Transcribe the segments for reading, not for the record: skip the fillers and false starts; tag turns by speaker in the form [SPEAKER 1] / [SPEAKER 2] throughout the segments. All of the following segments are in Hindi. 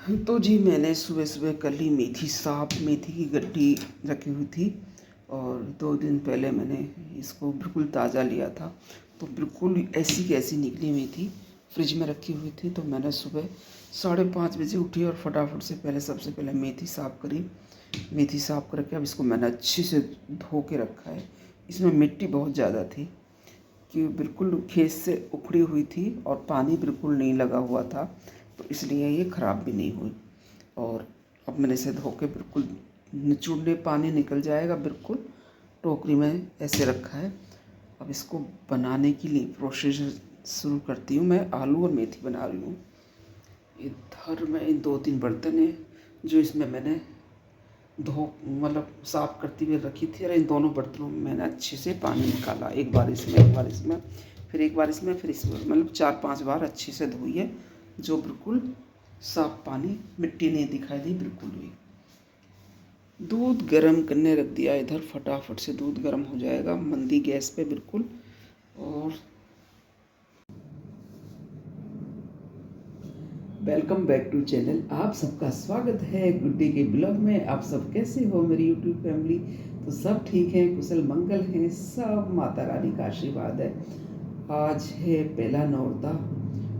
[SPEAKER 1] तो जी मैंने सुबह-सुबह कर ली मेथी साफ़, मेथी की गड्डी रखी हुई थी और 2 दिन पहले मैंने इसको बिल्कुल ताज़ा लिया था। तो बिल्कुल ऐसी की ऐसी निकली मेथी, फ्रिज में रखी हुई थी। तो मैंने सुबह साढ़े 5 बजे उठी और फटाफट से सबसे पहले मेथी साफ़ करी। मेथी साफ़ करके अब इसको मैंने अच्छे से धो के रखा है। इसमें मिट्टी बहुत ज़्यादा थी कि बिल्कुल खेत से उखड़ी हुई थी और पानी बिल्कुल नहीं लगा हुआ था, तो इसलिए ये ख़राब भी नहीं हुई। और अब मैंने इसे धो के बिल्कुल निचोड़ने पानी निकल जाएगा बिल्कुल, टोकरी में ऐसे रखा है। अब इसको बनाने के लिए प्रोसेस शुरू करती हूँ। मैं आलू और मेथी बना रही हूँ। इधर में 2-3 बर्तन हैं जो इसमें मैंने साफ़ करती हुई रखी थी और इन दोनों बर्तनों में मैंने अच्छे से पानी निकाला। एक बार इसमें, एक बार इसमें, फिर एक बार इसमें, फिर इसमें, 4-5 बार अच्छे से धोई है, जो बिल्कुल साफ पानी, मिट्टी नहीं दिखाई दी बिल्कुल भी। दूध गरम करने रख दिया इधर, फटाफट से दूध गरम हो जाएगा मंदी गैस पे बिल्कुल। और वेलकम बैक टू चैनल, आप सबका स्वागत है गुड्डी के ब्लॉग में। आप सब कैसे हो मेरी यूट्यूब फैमिली? तो सब ठीक है, कुशल मंगल हैं, सब माता रानी का आशीर्वाद है। आज है पहला नौरता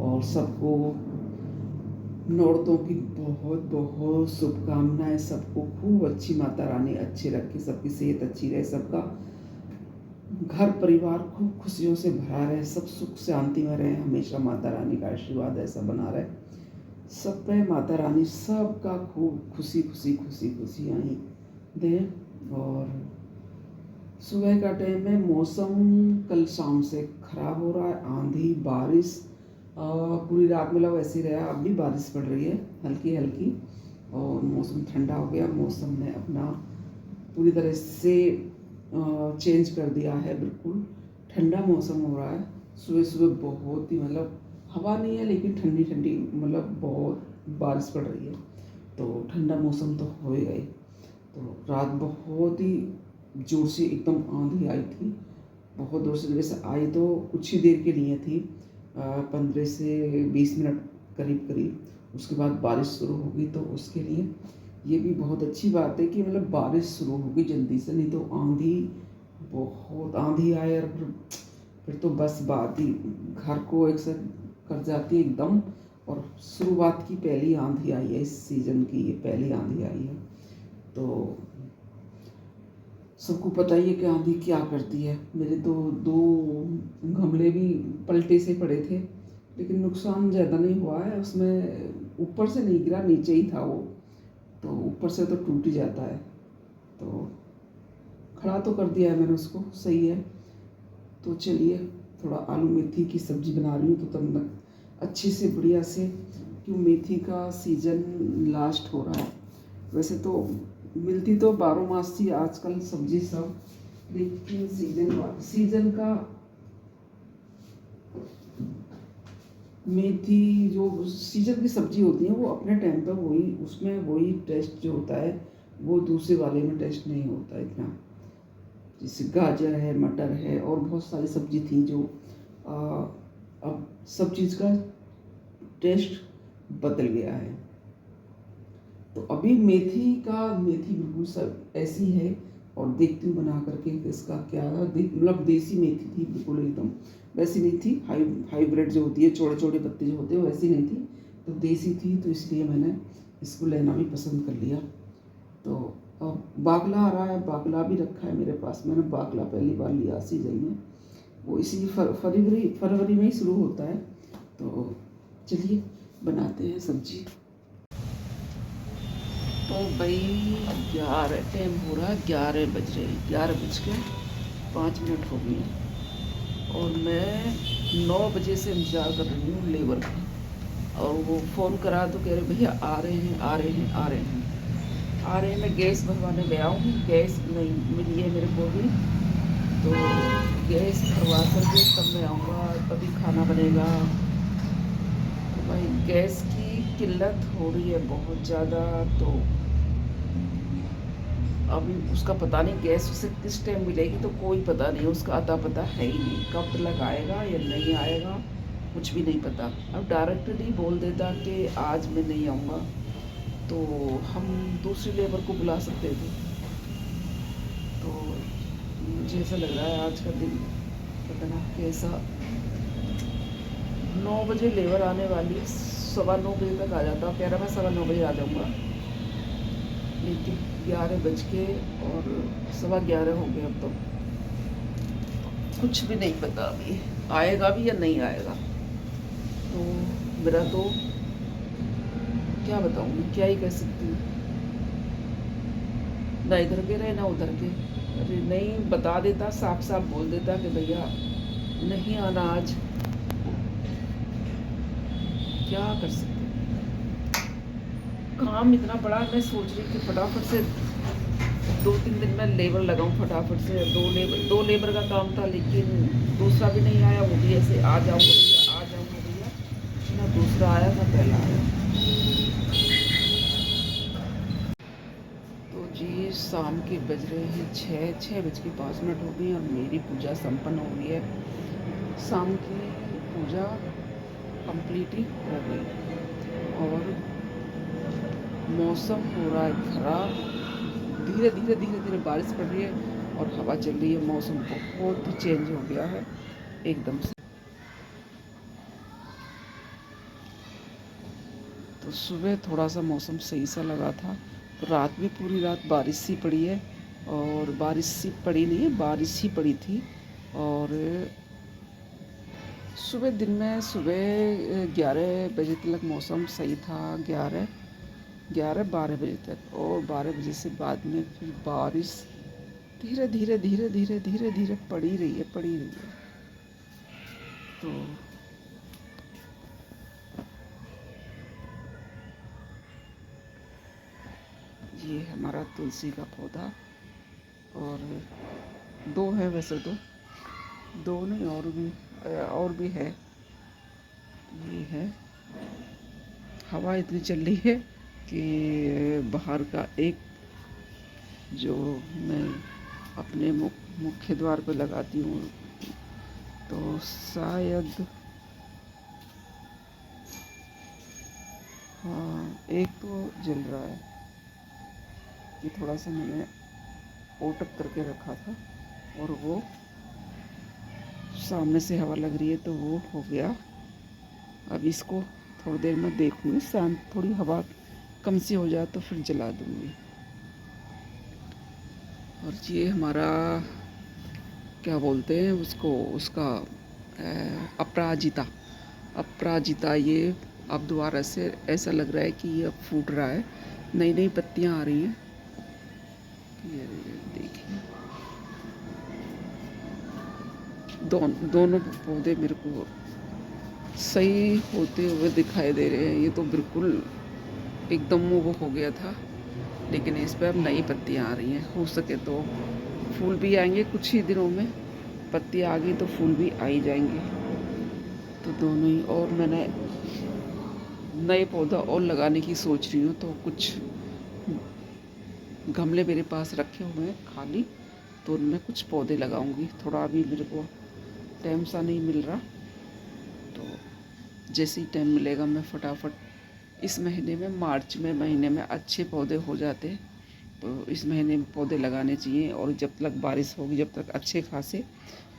[SPEAKER 1] और सबको नौरतों की बहुत बहुत शुभकामनाएं। सबको खूब अच्छी माता रानी अच्छी रखे, सबकी सेहत अच्छी रहे, सबका घर परिवार खूब खुशियों से भरा रहे, सब सुख शांति में रहे, हमेशा माता रानी का आशीर्वाद ऐसा बना रहे सब पे। माता रानी सबका खूब खुशी खुशी खुशी खुशियाँ ही दे। और सुबह का टाइम है, मौसम कल शाम से ख़राब हो रहा है, आंधी बारिश पूरी रात मतलब ऐसे ही रहा। अब भी बारिश पड़ रही है हल्की हल्की और मौसम ठंडा हो गया। मौसम ने अपना पूरी तरह से चेंज कर दिया है, बिल्कुल ठंडा मौसम हो रहा है। सुबह सुबह बहुत ही हवा नहीं है लेकिन ठंडी ठंडी बहुत बारिश पड़ रही है, तो ठंडा मौसम तो हो ही गई। तो रात बहुत ही जोर से एकदम आंधी आई थी, बहुत जोर से। वैसे आई तो कुछ ही देर के लिए थी, 15 से 20 मिनट करीब करीब। उसके बाद बारिश शुरू होगी, तो उसके लिए ये भी बहुत अच्छी बात है कि बारिश शुरू होगी जल्दी से। नहीं तो बहुत आंधी आए और फिर तो बस बात ही घर को एक साथ कर जाती है एकदम। और शुरुआत की पहली आंधी आई है इस सीज़न की, ये पहली आंधी आई है। तो सबको पता ही है कि आंधी क्या करती है। मेरे तो 2 गमले भी पलटे से पड़े थे, लेकिन नुकसान ज़्यादा नहीं हुआ है उसमें। ऊपर से नहीं गिरा, नीचे ही था वो, तो ऊपर से तो टूट ही जाता है। तो खड़ा तो कर दिया है मैंने उसको, सही है। तो चलिए, थोड़ा आलू मेथी की सब्ज़ी बना रही हूँ तो तब तक अच्छे से बढ़िया से, क्यों मेथी का सीज़न लास्ट हो रहा है। वैसे तो मिलती तो 12 मास थी आजकल सब्जी सब, लेकिन सीजन का मेथी जो सीजन की सब्जी होती है वो अपने टाइम पर उसमें वही टेस्ट जो होता है वो दूसरे वाले में टेस्ट नहीं होता इतना। जैसे गाजर है, मटर है और बहुत सारी सब्जी थी जो अब सब चीज़ का टेस्ट बदल गया है। तो अभी मेथी बिल्कुल सब ऐसी है। और देखती हूँ बना करके इसका क्या देसी मेथी थी बिल्कुल एकदम, वैसी नहीं थी हाइब्रिड जो होती है, छोटे छोटे पत्ते जो होते हैं वैसी नहीं थी, तो देसी थी। तो इसलिए मैंने इसको लेना भी पसंद कर लिया। तो अब बागला आ रहा है, बागला भी रखा है मेरे पास। मैंने बागला पहली बार लिया सीजन में, वो इसी फरवरी में ही शुरू होता है। तो चलिए बनाते हैं सब्जी। तो भाई 11 टाइम हो रहा है, 11 बज रहे हैं, 11:05 हो गए हैं और मैं 9 बजे से इंतज़ार कर रही हूँ लेबर का। और वो फ़ोन करा तो कह रहे भैया आ रहे हैं आ रहे हैं आ रहे हैं आ रहे हैं। मैं गैस भरवाने गया हूँ, गैस नहीं मिली है मेरे को भी, तो गैस भरवा करके तब मैं आऊँगा, तभी खाना बनेगा। तो भाई गैस की किल्लत हो रही है बहुत ज़्यादा। तो अभी उसका पता नहीं गैस उसे किस टाइम मिलेगी, तो कोई पता नहीं, उसका अता पता है ही नहीं, कब तक आएगा या नहीं आएगा कुछ भी नहीं पता। अब डायरेक्टली बोल देता कि आज मैं नहीं आऊँगा तो हम दूसरी लेबर को बुला सकते थे। तो मुझे ऐसा लग रहा है आज का दिन पता नहीं कैसा। 9 बजे लेबर आने वाली, 9:15 तक आ जाता, कह रहा मैं 9:15 आ जाऊँगा, लेकिन 11 बज के और 11:15 हो गए। अब तो कुछ भी नहीं पता अभी आएगा भी या नहीं आएगा। तो मेरा तो क्या बताऊँ, मैं क्या ही कह सकती हूँ, ना इधर के रहे ना उधर के। अरे नहीं बता देता, साफ साफ बोल देता कि भैया नहीं आना आज, क्या कर सकते। काम इतना बड़ा, मैं सोच रही कि फटाफट से 2-3 दिन में लेबर लगाऊं, फटाफट से 2 लेबर का काम था, लेकिन दूसरा भी नहीं आया। वो भी ऐसे आ जाऊंगा भैया, आ जाऊंगा भैया, ना दूसरा आया ना पहला आया। तो जी शाम के बज रहे हैं 6:05 हो गई और मेरी पूजा संपन्न हो गई है। शाम की पूजा कंप्लीट ही हो गई और मौसम हो रहा है खराब। धीरे धीरे धीरे धीरे बारिश पड़ रही है और हवा चल रही है। मौसम बहुत ही चेंज हो गया है एकदम से। तो सुबह थोड़ा सा मौसम सही सा लगा था, तो रात भी पूरी रात बारिश सी पड़ी है। और बारिश सी पड़ी नहीं है, बारिश ही पड़ी थी। और सुबह दिन में सुबह 11 बजे तक मौसम सही था, 11-12 बजे तक। और 12 बजे से बाद में फिर बारिश धीरे धीरे धीरे धीरे धीरे धीरे पड़ी रही है, पड़ी रही है। तो ये हमारा तुलसी का पौधा, और 2 है वैसे तो, 2 नहीं और भी है। ये है, हवा इतनी चल रही है कि बाहर का एक जो मैं अपने मुख्य द्वार पर लगाती हूँ, तो शायद हाँ एक तो जल रहा है। ये थोड़ा सा मैंने ओटक करके रखा था और वो सामने से हवा लग रही है तो वो हो गया। अब इसको थोड़ी देर में देखूँगी, शांत थोड़ी हवा कम सी हो जाए तो फिर जला दूँगी। और ये हमारा क्या बोलते हैं उसको, उसका अपराजिता। अपराजिता ये अब दोबारा से ऐसा लग रहा है कि ये अब फूट रहा है, नई नई पत्तियाँ आ रही हैं। ये देखिए, दोनों पौधे मेरे को सही होते हुए दिखाई दे रहे हैं। ये तो बिल्कुल एकदम वो हो गया था, लेकिन इस पर अब नई पत्तियाँ आ रही हैं। हो सके तो फूल भी आएंगे कुछ ही दिनों में, पत्ती आ गई तो फूल भी आ ही जाएंगे। तो दोनों ही, और मैंने नए पौधा और लगाने की सोच रही हूँ। तो कुछ गमले मेरे पास रखे हुए हैं खाली, तो उनमें कुछ पौधे लगाऊंगी। थोड़ा अभी मेरे को टाइम सा नहीं मिल रहा, तो जैसे ही टाइम मिलेगा मैं फटाफट इस महीने में, मार्च में महीने में अच्छे पौधे हो जाते हैं, तो इस महीने में पौधे लगाने चाहिए। और जब तक बारिश होगी, जब तक अच्छे खासे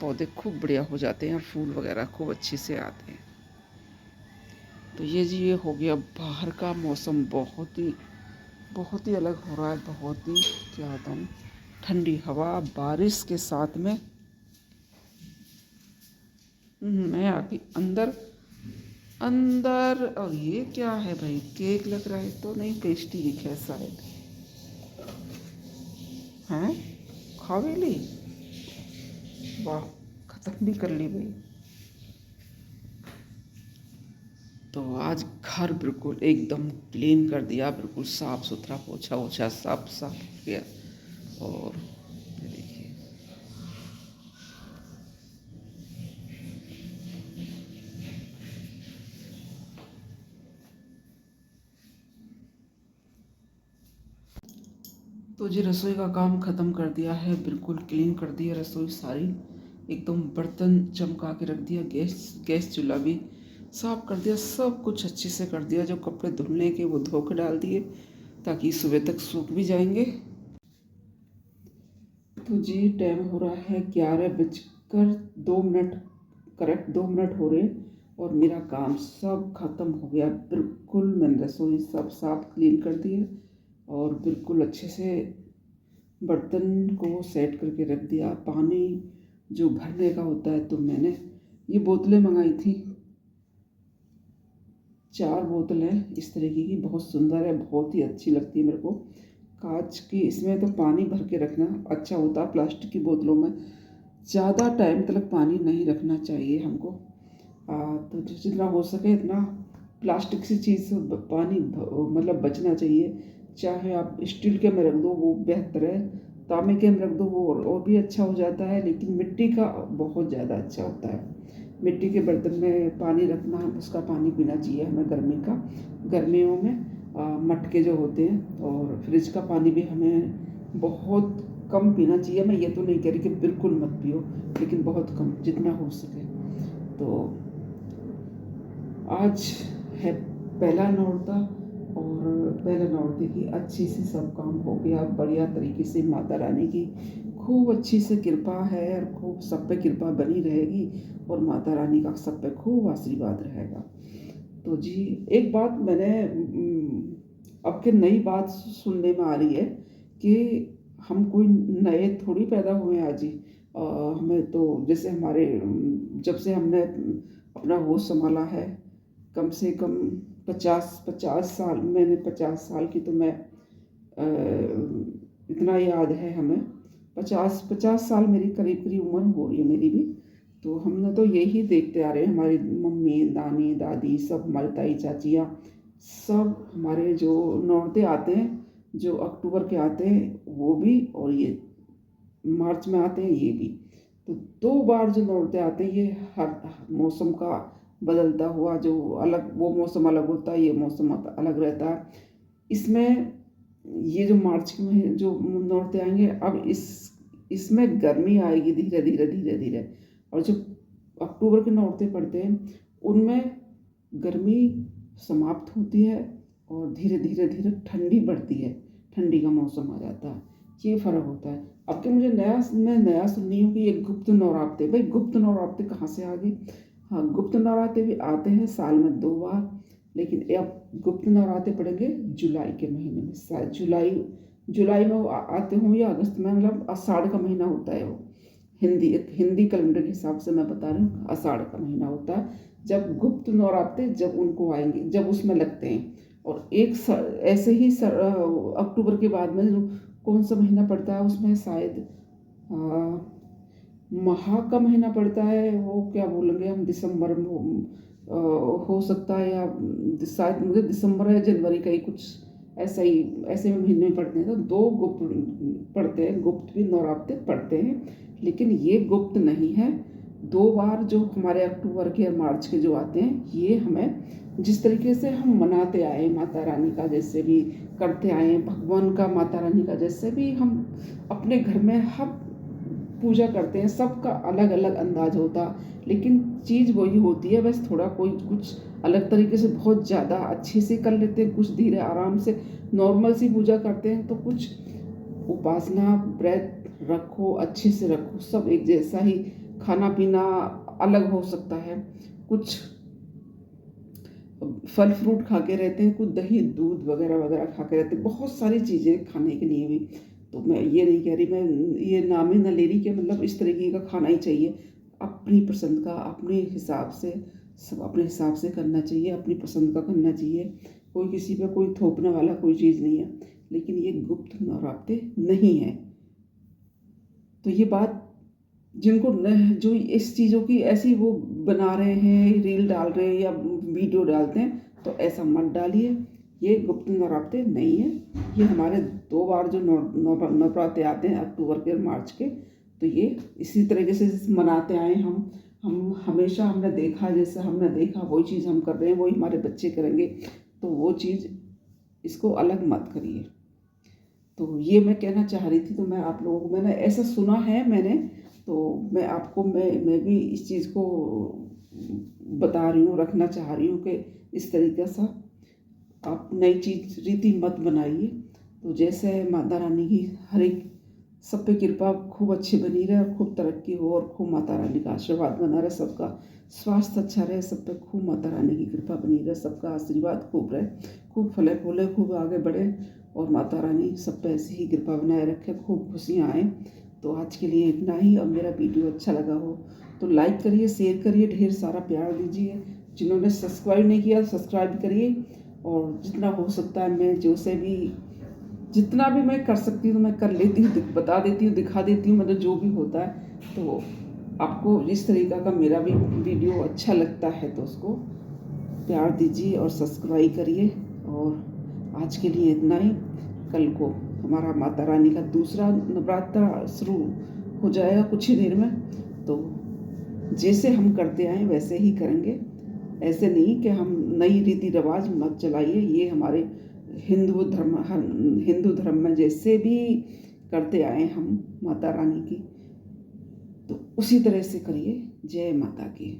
[SPEAKER 1] पौधे खूब बढ़िया हो जाते हैं और फूल वगैरह खूब अच्छे से आते हैं। तो ये जी ये हो गया। बाहर का मौसम बहुत ही अलग हो रहा है, बहुत ही क्या बताऊँ, ठंडी हवा बारिश के साथ में। मैं आके अंदर अंदर, और ये क्या है भाई, केक लग रहा है तो नहीं, पेस्ट्री दिखा है शायद। हैं, खा भी ली, वाह, खत्म भी कर ली भाई। तो आज घर बिल्कुल एकदम क्लीन कर दिया, बिल्कुल साफ़ सुथरा, पोछा ओछा साफ साफ किया। और ये देखिए, तो जी रसोई का काम ख़त्म कर दिया है, बिल्कुल क्लीन कर दिया रसोई सारी, एकदम बर्तन चमका के रख दिया। गैस चूल्हा भी साफ़ कर दिया, सब कुछ अच्छे से कर दिया। जो कपड़े धुलने के वो धो के डाल दिए ताकि सुबह तक सूख भी जाएंगे। तो जी टाइम हो रहा है 11:02। करेक्ट 2 मिनट हो रहे और मेरा काम सब खत्म हो गया बिल्कुल। मैंने रसोई सब साफ क्लीन कर दिए और बिल्कुल अच्छे से बर्तन को सेट करके रख दिया। पानी जो भरने का होता है, तो मैंने ये बोतलें मंगाई थी, 4 बोतलें इस तरीके की, बहुत सुंदर है, बहुत ही अच्छी लगती है मेरे को। कांच की, इसमें तो पानी भर के रखना अच्छा होता है। प्लास्टिक की बोतलों में ज़्यादा टाइम तक पानी नहीं रखना चाहिए हमको। तो जितना हो सके इतना प्लास्टिक से चीज़ से पानी मतलब बचना चाहिए। चाहे आप स्टील के में रख दो वो बेहतर है, तांबे के में रख दो वो और भी अच्छा हो जाता है, लेकिन मिट्टी का बहुत ज़्यादा अच्छा होता है। मिट्टी के बर्तन में पानी रखना, उसका पानी पीना चाहिए हमें गर्मी का। गर्मियों में मटके जो होते हैं, और फ्रिज का पानी भी हमें बहुत कम पीना चाहिए। मैं ये तो नहीं कह रही कि बिल्कुल मत पियो, लेकिन बहुत कम जितना हो सके। तो आज है पहला नौरता, और पहले नौरते की अच्छी से सब काम हो गया बढ़िया तरीके से। माता रानी की खूब अच्छी से कृपा है और खूब सब पे कृपा बनी रहेगी, और माता रानी का सब पे खूब आशीर्वाद रहेगा। तो जी एक बात मैंने अब के नई बात सुनने में आ रही है कि हम कोई नए थोड़ी पैदा हुए आज ही। हमें तो जैसे हमारे जब से हमने अपना होश संभाला है, कम से कम 50 साल, मैंने 50 साल की, तो मैं इतना याद है हमें, 50 साल मेरी करीब करीब उम्र हो रही है मेरी भी। तो हमने तो यही देखते आ रहे हैं, हमारी मम्मी नानी दादी सब, हमारी ताई चाचियाँ सब, हमारे जो नौरते आते हैं जो अक्टूबर के आते हैं वो भी, और ये मार्च में आते हैं ये भी। तो 2 बार जो नौरते आते हैं, ये हर मौसम का बदलता हुआ जो अलग, वो मौसम अलग होता है, ये मौसम अलग रहता है। इसमें ये जो मार्च के महीने जो नौरते आएंगे, अब इसमें गर्मी आएगी धीरे धीरे धीरे धीरे, और जो अक्टूबर के नौरते पड़ते हैं उनमें गर्मी समाप्त होती है और धीरे धीरे धीरे ठंडी बढ़ती है, ठंडी का मौसम आ जाता है। ये फ़र्क होता है। अब के मुझे मैं नया सुन रही हूँ कि ये गुप्त नवरात्रे, भाई गुप्त नवरात्रे कहाँ से आ गई? हाँ, गुप्त नवरात्रे भी आते हैं साल में 2 बार, लेकिन अब गुप्त नवरात्रे पड़ेंगे जुलाई के महीने में, शायद जुलाई में वो आते हों या अगस्त में, मतलब आषाढ़ का महीना होता है वो। हिंदी कैलेंडर के हिसाब से मैं बता रही हूँ, आषाढ़ का महीना होता है जब गुप्त नवरात्रे, जब उनको आएंगे, जब उसमें लगते हैं। और ऐसे ही अक्टूबर के बाद में जो कौन सा महीना पड़ता है उसमें, शायद महा का महीना पड़ता है, वो क्या बोलेंगे हम, दिसंबर में हो सकता है, या शायद मुझे दिसंबर या जनवरी का ही कुछ ऐसा ही, ऐसे महीने में पड़ते हैं। तो 2 गुप्त पड़ते हैं, गुप्त भी नवरात्रे पड़ते हैं, लेकिन ये गुप्त नहीं है। 2 बार जो हमारे अक्टूबर के और मार्च के जो आते हैं, ये हमें जिस तरीके से हम मनाते आए माता रानी का, जैसे भी करते आए भगवान का, माता रानी का जैसे भी हम अपने घर में हम पूजा करते हैं, सबका अलग अलग अंदाज होता, लेकिन चीज़ वही होती है, बस थोड़ा कोई कुछ अलग तरीके से बहुत ज़्यादा अच्छे से कर लेते हैं, कुछ धीरे आराम से नॉर्मल सी पूजा करते हैं, तो कुछ उपासना व्रत रखो, अच्छे से रखो, सब एक जैसा ही, खाना पीना अलग हो सकता है, कुछ फल फ्रूट खा के रहते हैं, कुछ दही दूध वगैरह वगैरह खा के रहते हैं, बहुत सारी चीज़ें खाने के लिए भी। तो मैं ये नहीं कह रही, मैं ये नाम ही न ले रही कि मतलब इस तरीके का खाना ही चाहिए। अपनी पसंद का अपने हिसाब से, सब अपने हिसाब से करना चाहिए, अपनी पसंद का करना चाहिए। कोई किसी पे कोई थोपने वाला कोई चीज़ नहीं है, लेकिन ये गुप्त नवरात्रे नहीं है। तो ये बात जिनको जो इस चीज़ों की ऐसी वो बना रहे हैं, रील डाल रहे हैं या वीडियो डालते हैं, तो ऐसा मत डालिए। ये गुप्त नवरात्रे नहीं है। ये हमारे 2 बार जो नवरात्रे आते हैं अक्टूबर के और मार्च के, तो ये इसी तरीके से मनाते आए हम हमेशा हमने देखा, जैसे हमने देखा वही चीज़ हम कर रहे हैं, वही हमारे बच्चे करेंगे। तो वो चीज़, इसको अलग मत करिए। तो ये मैं कहना चाह रही थी। तो मैं आप लोगों को, मैंने ऐसा सुना है मैंने, तो मैं आपको मैं भी इस चीज़ को बता रही हूँ, रखना चाह रही हूँ कि इस तरीके से आप नई चीज़ रीति मत बनाइए। तो जैसे माता रानी की हर एक सब पे कृपा खूब अच्छी बनी रहे और खूब तरक्की हो और खूब माता रानी का आशीर्वाद बना रहे, सबका स्वास्थ्य अच्छा रहे, सब पे खूब माता रानी की कृपा बनी रहे, सबका आशीर्वाद खूब रहे, खूब फले फूले, खूब आगे बढ़े और माता रानी सब पे ऐसी ही कृपा बनाए रखे, खूब खुशियाँ आएँ। तो आज के लिए इतना ही। अब मेरा वीडियो अच्छा लगा हो तो लाइक करिए, शेयर करिए, ढेर सारा प्यार दीजिए। जिन्होंने सब्सक्राइब नहीं किया सब्सक्राइब करिए और जितना हो सकता है मैं जितना भी मैं कर सकती हूँ मैं कर लेती हूँ, बता देती हूँ, दिखा देती हूँ, मतलब जो भी होता है। तो आपको इस तरीक़ा का मेरा भी वीडियो अच्छा लगता है तो उसको प्यार दीजिए और सब्सक्राइब करिए। और आज के लिए इतना ही। कल को हमारा माता रानी का दूसरा नवरात्र शुरू हो जाएगा कुछ ही देर में। तो जैसे हम करते आए वैसे ही करेंगे, ऐसे नहीं कि हम नई रीति रिवाज मत चलाइए। ये हमारे हिंदू धर्म में जैसे भी करते आए हम माता रानी की, तो उसी तरह से करिए। जय माता की।